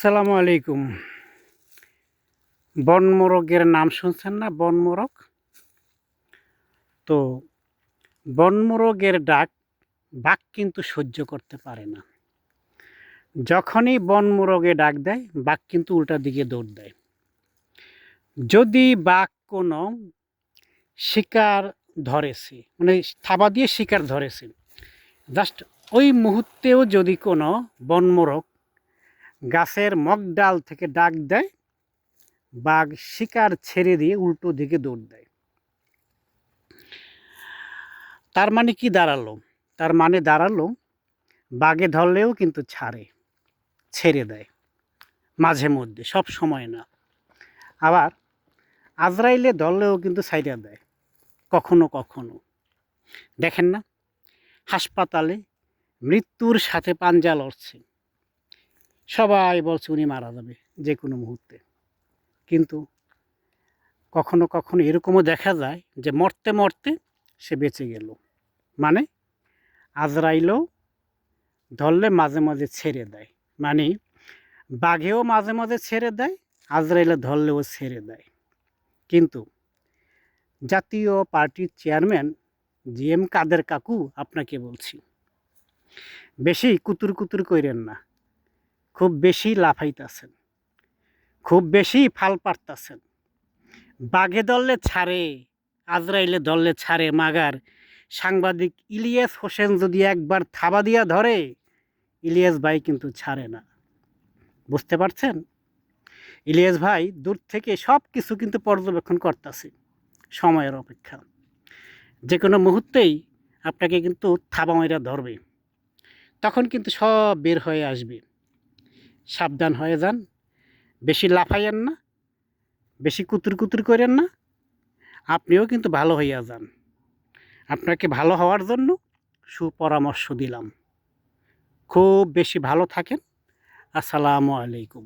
আসসালামু আলাইকুম। বনমোরগের নাম শুনছেন না? বনমোরগ। তো বনমোরগের ডাক বাঘ কিন্তু সহ্য করতে পারে না। যখনই বনমোরগে ডাক দেয় বাঘ কিন্তু উল্টা দিকে দৌড় দেয়। যদি বাঘ কোনো শিকার ধরেছে, মানে থাবা দিয়ে শিকার ধরেছে, জাস্ট ওই মুহূর্তেও যদি কোনো বনমোরগ গাছের মগডাল থেকে ডাক দেয়, বাঘ শিকার ছেড়ে দিয়ে উল্টো দিকে দৌড় দেয়। তার মানে কি দাঁড়ালো? তার মানে দাঁড়ালো বাঘে ধরলেও কিন্তু ছেড়ে দেয় মাঝে মধ্যে, সব সময় না। আবার আজরাইলে ধরলেও কিন্তু ছাইড়া দেয় কখনো কখনো। দেখেন না, হাসপাতালে মৃত্যুর সাথে পাঞ্জা লড়ছে, সবাই বলছে উনি মারা যাবে যে কোনো মুহূর্তে, কিন্তু কখনো কখনো এরকমও দেখা যায় যে মরতে মরতে সে বেঁচে গেল। মানে আজরাইলও ধরলে মাঝে মাঝে ছেড়ে দেয়, মানে বাঘেও মাঝে মাঝে ছেড়ে দেয়, আজরাইলে ধরলেও ছেড়ে দেয়। কিন্তু জাতীয় পার্টির চেয়ারম্যান জিএম কাদের কাকু আপনাকে বলছি, বেশি কুতুর কুতুর কইরেন না, খুব বেশি লাফাইতাছেন, খুব বেশি ফাল পারতাছেন। বাঘে ধরলে ছাড়ে, আজরাইলে ধরলে ছাড়ে মাগার সাংবাদিক ইলিয়াস হোসেন যদি একবার থাবা দিয়া ধরে, ইলিয়াস ভাই কিন্তু ছাড়ে না। বুঝতে পারছেন? ইলিয়াস ভাই দূর থেকে সব কিছু কিন্তু পর্যবেক্ষণ করতেছে, সময়ের অপেক্ষা। যে কোনো মুহূর্তেই আপনাকে কিন্তু থাবা মাইরা ধরবে, তখন কিন্তু সব বের হয়ে আসবে। সাবধান হয়ে যান, বেশি লাফাইয়েন না, বেশি কুতুর কুতুর করেন না, আপনিও কিন্তু ভালো হইয়া যান। আপনাকে ভালো হওয়ার জন্য সুপরামর্শ দিলাম। খুব বেশি ভালো থাকেন। আসসালামু আলাইকুম।